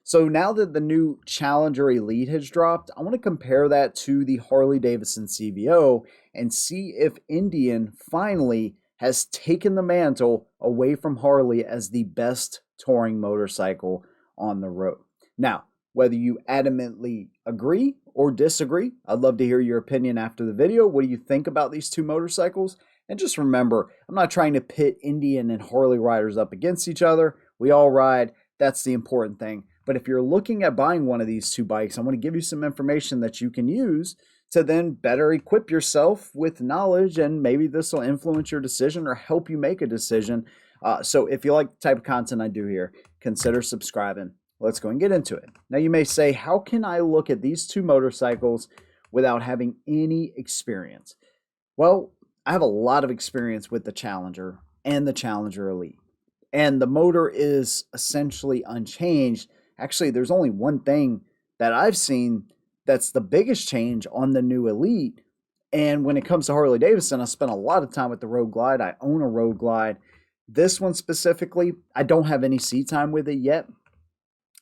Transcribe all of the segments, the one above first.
So now that the new Challenger Elite has dropped, I want to compare that to the Harley Davidson CVO and see if Indian finally has taken the mantle away from Harley as the best touring motorcycle on the road. Now, whether you adamantly agree or disagree, I'd love to hear your opinion after the video. What do you think about these two motorcycles? And just remember, I'm not trying to pit Indian and Harley riders up against each other. We all ride. That's the important thing. But if you're looking at buying one of these two bikes, I want to give you some information that you can use to then better equip yourself with knowledge, and maybe this will influence your decision or help you make a decision. So if you like the type of content I do here, consider subscribing. Let's go and get into it. Now you may say, how can I look at these two motorcycles without having any experience? Well, I have a lot of experience with the Challenger and the Challenger Elite. And the motor is essentially unchanged. Actually, there's only one thing that I've seen that's the biggest change on the new Elite. And when it comes to Harley Davidson, I spent a lot of time with the Road Glide. I own a Road Glide. This one specifically, I don't have any seat time with it yet.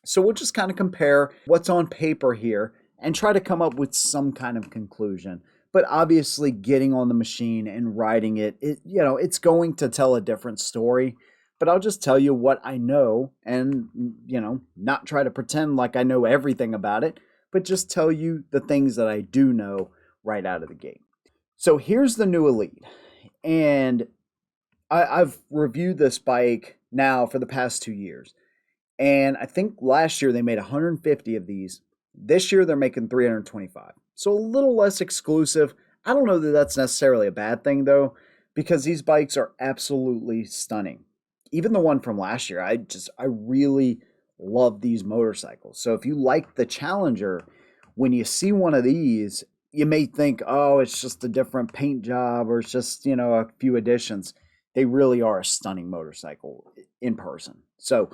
So we'll just kind of compare what's on paper here and try to come up with some kind of conclusion. But obviously getting on the machine and riding it, it's going to tell a different story. But I'll just tell you what I know and, not try to pretend like I know everything about it, but just tell you the things that I do know right out of the gate. So here's the new Elite. And I've reviewed this bike now for the past 2 years. And I think last year they made 150 of these. This year they're making 325. So a little less exclusive. I don't know that that's necessarily a bad thing though, because these bikes are absolutely stunning. Even the one from last year, I really love these motorcycles. So if you like the Challenger, when you see one of these, you may think, oh, it's just a different paint job or it's just, a few additions. They really are a stunning motorcycle in person. So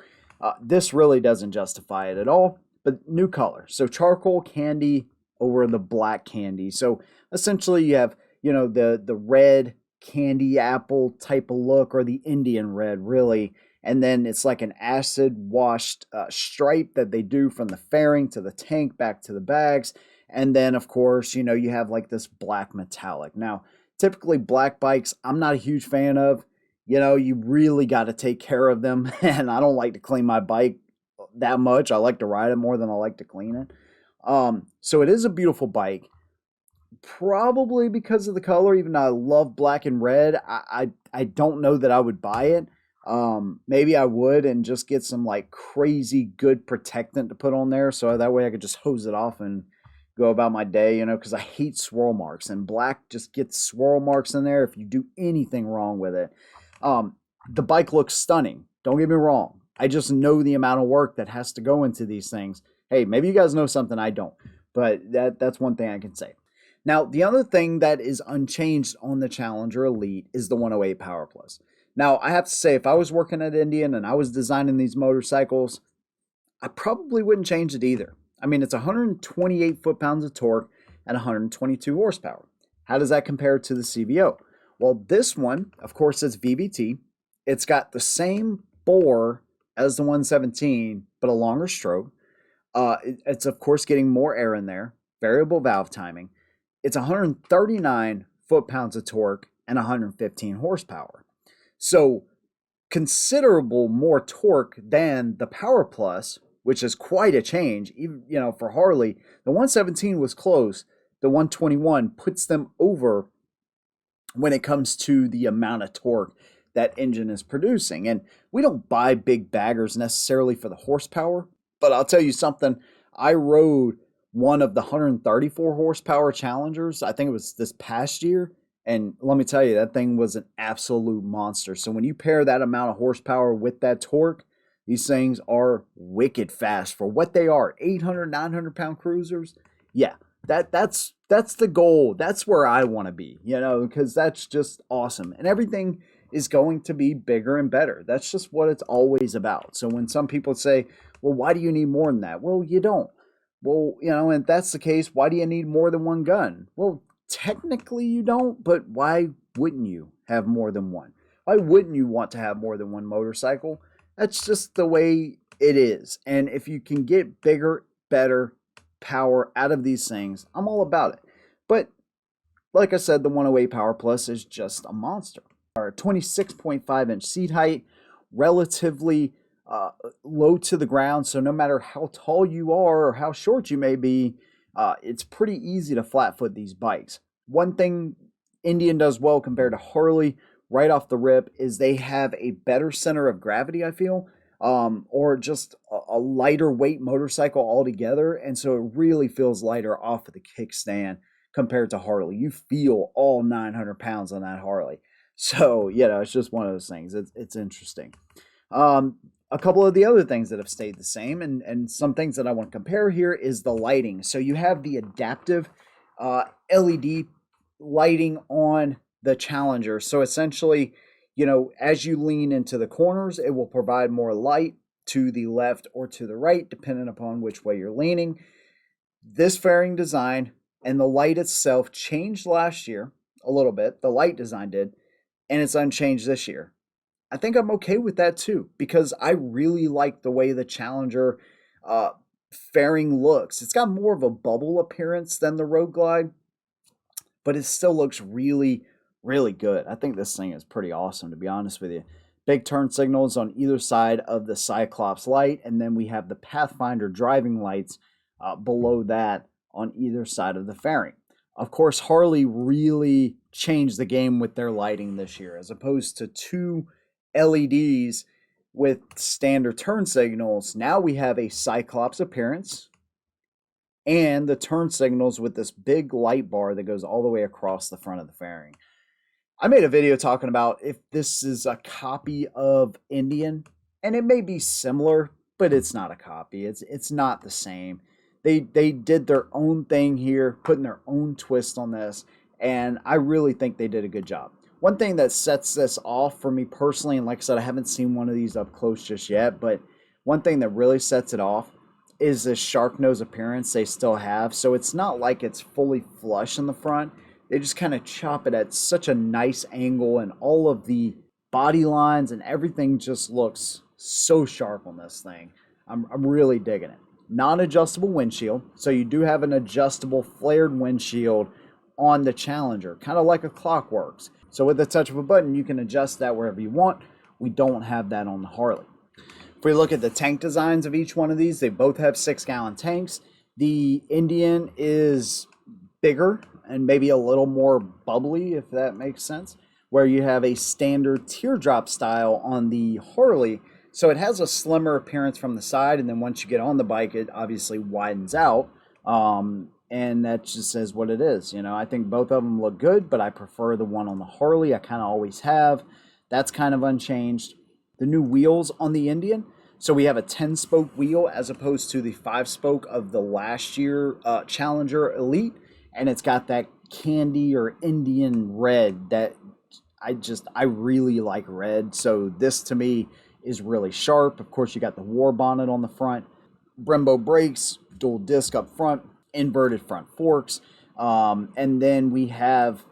this really doesn't justify it at all, but new color. So charcoal candy over the black candy. So essentially you have, the red candy apple type of look, or the Indian red really. And then it's like an acid washed stripe that they do from the fairing to the tank back to the bags. And then of course, you have like this black metallic. Now, typically black bikes, I'm not a huge fan of. You really got to take care of them. And I don't like to clean my bike that much. I like to ride it more than I like to clean it. So it is a beautiful bike. Probably because of the color, even though I love black and red, I don't know that I would buy it. Maybe I would and just get some like crazy good protectant to put on there. So that way I could just hose it off and go about my day, because I hate swirl marks, and black just gets swirl marks in there if you do anything wrong with it. The bike looks stunning. Don't get me wrong. I just know the amount of work that has to go into these things. Hey, maybe you guys know something I don't, but that's one thing I can say. Now, the other thing that is unchanged on the Challenger Elite is the 108 Power Plus. Now, I have to say, if I was working at Indian and I was designing these motorcycles, I probably wouldn't change it either. I mean, it's 128 foot-pounds of torque and 122 horsepower. How does that compare to the CVO? Well, this one, of course, is VVT. It's got the same bore as the 117, but a longer stroke. It's, of course, getting more air in there, variable valve timing. It's 139 foot-pounds of torque and 115 horsepower. So considerable more torque than the Power Plus, which is quite a change. Even, for Harley, the 117 was close. The 121 puts them over when it comes to the amount of torque that engine is producing. And we don't buy big baggers necessarily for the horsepower, but I'll tell you something. I rode one of the 134 horsepower Challengers. I think it was this past year. And let me tell you, that thing was an absolute monster. So when you pair that amount of horsepower with that torque, these things are wicked fast for what they are. 800, 900 pound cruisers. Yeah, that's the goal. That's where I want to be, because that's just awesome. And everything is going to be bigger and better. That's just what it's always about. So when some people say, well, why do you need more than that? Well, you don't. Well, and if that's the case, why do you need more than one gun? Well, technically you don't, but why wouldn't you have more than one? Why wouldn't you want to have more than one motorcycle? That's just the way It is. And if you can get bigger, better power out of these things, I'm all about it. But like I said, the 108 Power Plus is just a monster. Our 26.5-inch seat height, relatively low to the ground. So no matter how tall you are or how short you may be, it's pretty easy to flat foot these bikes. One thing Indian does well compared to Harley right off the rip is they have a better center of gravity, I feel, or just a lighter weight motorcycle altogether. And so it really feels lighter off of the kickstand compared to Harley. You feel all 900 pounds on that Harley. So, it's just one of those things. It's interesting. A couple of the other things that have stayed the same and some things that I want to compare here is the lighting. So you have the adaptive LED lighting on the Challenger. So essentially, as you lean into the corners, it will provide more light to the left or to the right, depending upon which way you're leaning. This fairing design and the light itself changed last year a little bit. The light design did, and it's unchanged this year. I think I'm okay with that too, because I really like the way the Challenger fairing looks. It's got more of a bubble appearance than the Road Glide, but it still looks really, really good. I think this thing is pretty awesome, to be honest with you. Big turn signals on either side of the Cyclops light, and then we have the Pathfinder driving lights below that on either side of the fairing. Of course, Harley really changed the game with their lighting this year. As opposed to two LEDs with standard turn signals, now we have a Cyclops appearance and the turn signals with this big light bar that goes all the way across the front of the fairing. I made a video talking about if this is a copy of Indian, and it may be similar, but it's not a copy. It's not the same. They did their own thing here, putting their own twist on this, and I really think they did a good job. One thing that sets this off for me personally, and like I said, I haven't seen one of these up close just yet, but one thing that really sets it off is this shark nose appearance they still have. So it's not like it's fully flush in the front. They just kind of chop it at such a nice angle, and all of the body lines and everything just looks so sharp on this thing. I'm really digging it. Non-adjustable windshield. So you do have an adjustable flared windshield on the Challenger, kind of like a Clockworks. So with the touch of a button, you can adjust that wherever you want. We don't have that on the Harley. If we look at the tank designs of each one of these, they both have 6-gallon tanks. The Indian is bigger and maybe a little more bubbly, if that makes sense, where you have a standard teardrop style on the Harley. So it has a slimmer appearance from the side, and then once you get on the bike, it obviously widens out. And that just says what it is. I think both of them look good, but I prefer the one on the Harley. I kind of always have. That's kind of unchanged. The new wheels on the Indian. So we have a 10-spoke wheel as opposed to the 5-spoke of the last year Challenger Elite. And it's got that candy or Indian red that I really like red. So this to me is really sharp. Of course, you got the war bonnet on the front, Brembo brakes, dual disc up front, inverted front forks. And then we have,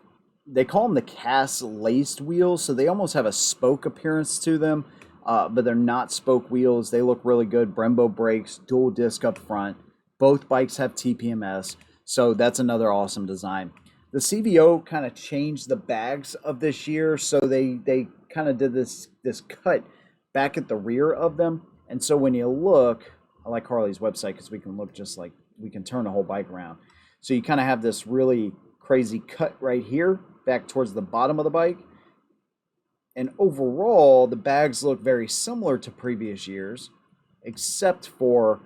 they call them the cast laced wheels. So they almost have a spoke appearance to them, but they're not spoke wheels. They look really good. Brembo brakes, dual disc up front. Both bikes have TPMS. So that's another awesome design. The CVO kind of changed the bags of this year. So they kind of did this cut back at the rear of them. And so when you look, I like Harley's website because we can look just like, we can turn the whole bike around. So you kind of have this really crazy cut right here back towards the bottom of the bike. And overall, the bags look very similar to previous years, except for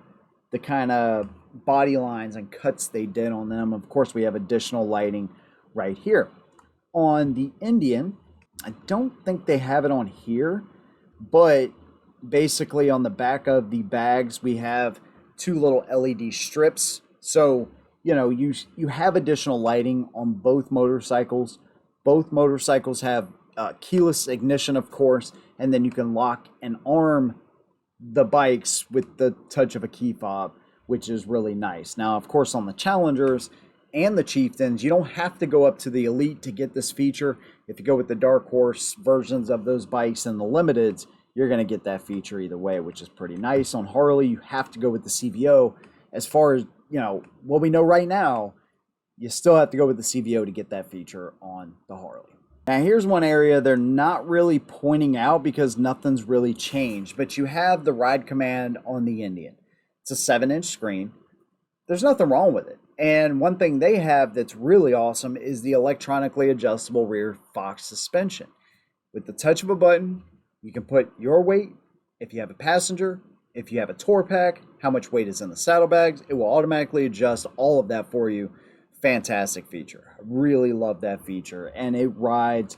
the kind of body lines and cuts they did on them. Of course, we have additional lighting right here. On the Indian, I don't think they have it on here, but basically on the back of the bags, we have two little LED strips. So, you have additional lighting on both motorcycles. Both motorcycles have keyless ignition, of course, and then you can lock and arm the bikes with the touch of a key fob, which is really nice. Now, of course, on the Challengers and the Chieftains, you don't have to go up to the Elite to get this feature. If you go with the Dark Horse versions of those bikes and the Limiteds, you're going to get that feature either way, which is pretty nice. On Harley, you have to go with the CVO. As far as, what we know right now, you still have to go with the CVO to get that feature on the Harley. Now, here's one area they're not really pointing out because nothing's really changed, but you have the ride command on the Indian. It's a 7-inch screen. There's nothing wrong with it. And one thing they have that's really awesome is the electronically adjustable rear Fox suspension. With the touch of a button, you can put your weight, if you have a passenger, if you have a tour pack, how much weight is in the saddlebags. It will automatically adjust all of that for you. Fantastic feature. I really love that feature, and it rides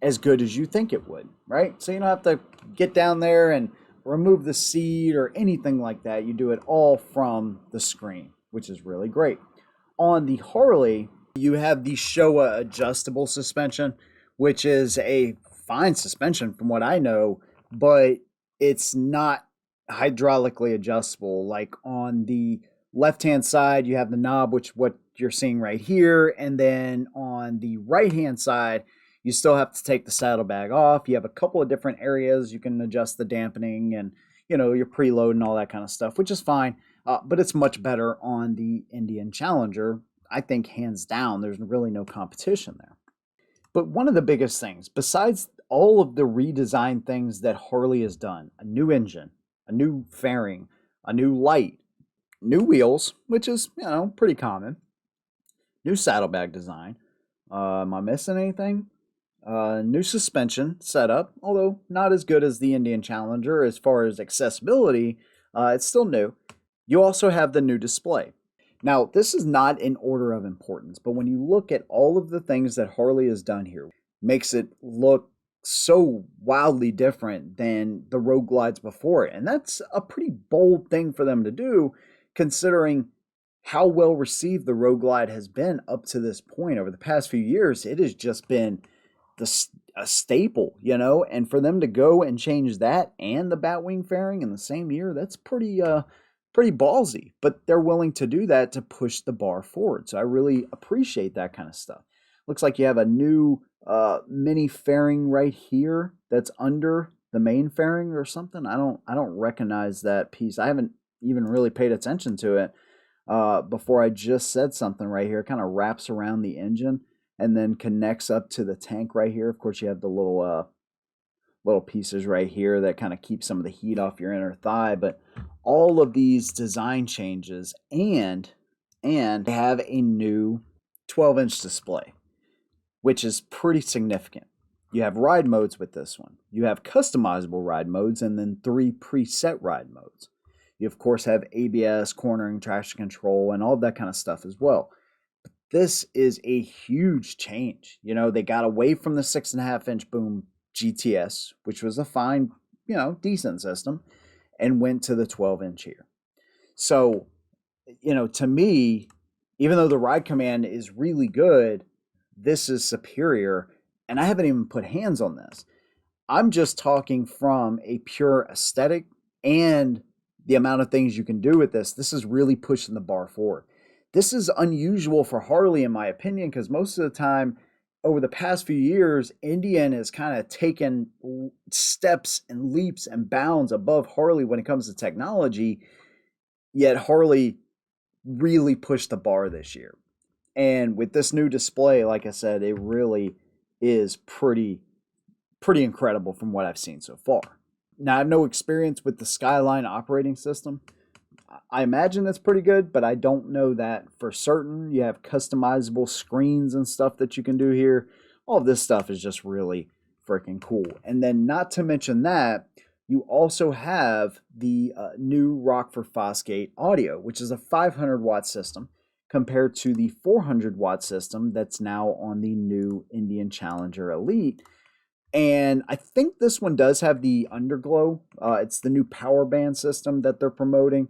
as good as you think it would, right? So you don't have to get down there and remove the seat or anything like that. You do it all from the screen, which is really great. On the Harley, you have the Showa adjustable suspension, which is a fine suspension from what I know, but it's not hydraulically adjustable. Like on the left-hand side, you have the knob, which what you're seeing right here, and then on the right-hand side, you still have to take the saddlebag off. You have a couple of different areas you can adjust the dampening and your preload and all that kind of stuff, which is fine. But it's much better on the Indian Challenger. I think hands down, there's really no competition there. But one of the biggest things, besides all of the redesigned things that Harley has done, a new engine, a new fairing, a new light, new wheels, which is, pretty common, new saddlebag design. Am I missing anything? New suspension setup, although not as good as the Indian Challenger as far as accessibility. It's still new. You also have the new display. Now, this is not in order of importance, but when you look at all of the things that Harley has done here, makes it look so wildly different than the Road Glides before it. And that's a pretty bold thing for them to do, considering how well received the Road Glide has been up to this point. Over the past few years, it has just been a staple, and for them to go and change that and the Batwing fairing in the same year, that's pretty ballsy, but they're willing to do that to push the bar forward. So I really appreciate that kind of stuff. Looks like you have a new mini fairing right here that's under the main fairing or something. I don't recognize that piece. I haven't even really paid attention to it before I just said something right here. It kind of wraps around the engine and then connects up to the tank right here. Of course, you have the little pieces right here that kind of keep some of the heat off your inner thigh. But all of these design changes and they have a new 12-inch display, which is pretty significant. You have ride modes with this one. You have customizable ride modes and then 3 preset ride modes. You, of course, have ABS, cornering, traction control, and all of that kind of stuff as well. But this is a huge change. They got away from the 6.5-inch boom GTS, which was a fine, decent system, and went to the 12-inch here. So, to me, even though the ride command is really good, this is superior, and I haven't even put hands on this. I'm just talking from a pure aesthetic and the amount of things you can do with this. This is really pushing the bar forward. This is unusual for Harley, in my opinion, because most of the time, over the past few years, Indian has kind of taken steps and leaps and bounds above Harley when it comes to technology, yet Harley really pushed the bar this year. And with this new display, like I said, it really is pretty incredible from what I've seen so far. Now, I have no experience with the Skyline operating system. I imagine it's pretty good, but I don't know that for certain. You have customizable screens and stuff that you can do here. All of this stuff is just really freaking cool. And then not to mention that, you also have the new Rockford Fosgate audio, which is a 500-watt system compared to the 400-watt system that's now on the new Indian Challenger Elite. And I think this one does have the underglow. It's the new power band system that they're promoting.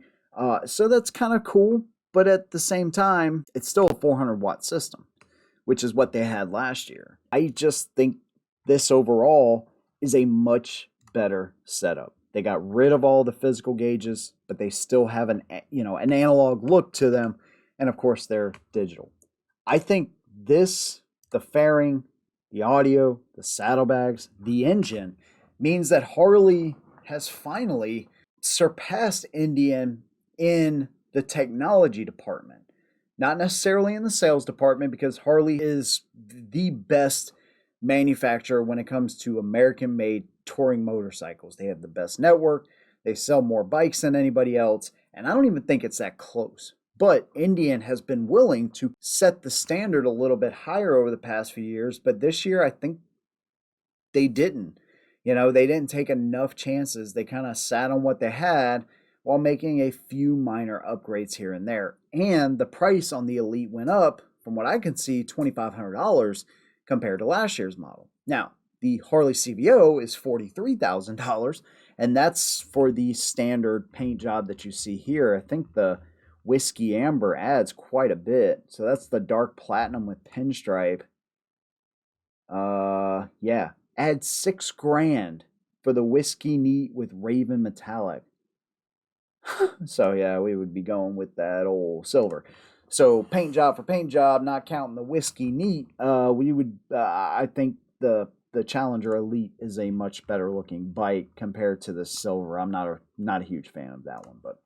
So that's kind of cool, but at the same time, it's still a 400-watt system, which is what they had last year. I just think this overall is a much better setup. They got rid of all the physical gauges, but they still have an analog look to them, and of course they're digital. I think this, the fairing, the audio, the saddlebags, the engine, means that Harley has finally surpassed Indian in the technology department. Not necessarily in the sales department, because Harley is the best manufacturer when it comes to American made touring motorcycles. They have the best network, they sell more bikes than anybody else, and I don't even think it's that close. But Indian has been willing to set the standard a little bit higher over the past few years, but this year I think they didn't. They didn't take enough chances. They kind of sat on what they had while making a few minor upgrades here and there. And the price on the Elite went up, from what I can see, $2,500 compared to last year's model. Now, the Harley CVO is $43,000, and that's for the standard paint job that you see here. I think the Whiskey Amber adds quite a bit. So that's the dark platinum with pinstripe. Yeah, add $6,000 for the Whiskey Neat with Raven Metallic. So yeah, we would be going with that old silver. So paint job for paint job, not counting the Whiskey Neat, we would. I think the Challenger Elite is a much better looking bike compared to the silver. I'm not a huge fan of that one, but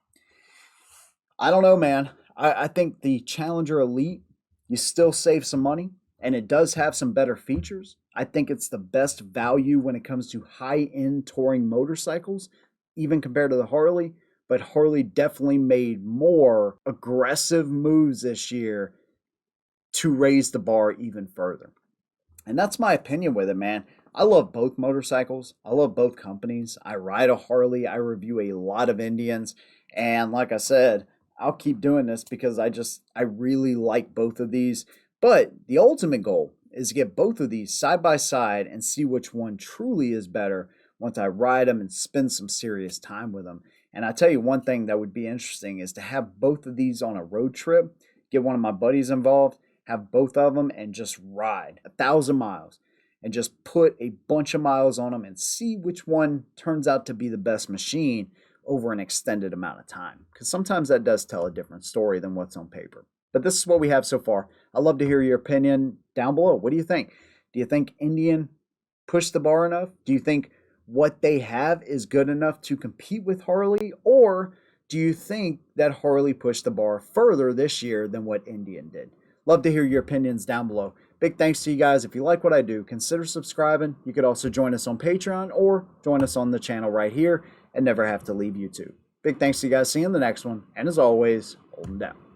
I don't know, man. I think the Challenger Elite, you still save some money, and it does have some better features. I think it's the best value when it comes to high-end touring motorcycles, even compared to the Harley. But Harley definitely made more aggressive moves this year to raise the bar even further. And that's my opinion with it, man. I love both motorcycles. I love both companies. I ride a Harley. I review a lot of Indians. And like I said, I'll keep doing this because I really like both of these. But the ultimate goal is to get both of these side by side and see which one truly is better once I ride them and spend some serious time with them. And I tell you, one thing that would be interesting is to have both of these on a road trip, get one of my buddies involved, have both of them, and just ride 1,000 miles and just put a bunch of miles on them and see which one turns out to be the best machine over an extended amount of time. Because sometimes that does tell a different story than what's on paper. But this is what we have so far. I'd love to hear your opinion down below. What do you think? Do you think Indian pushed the bar enough? Do you think what they have is good enough to compete with Harley? Or do you think that Harley pushed the bar further this year than what Indian did? Love to hear your opinions down below. Big thanks to you guys. If you like what I do, consider subscribing. You could also join us on Patreon or join us on the channel right here and never have to leave YouTube. Big thanks to you guys. See you in the next one. And as always, hold them down.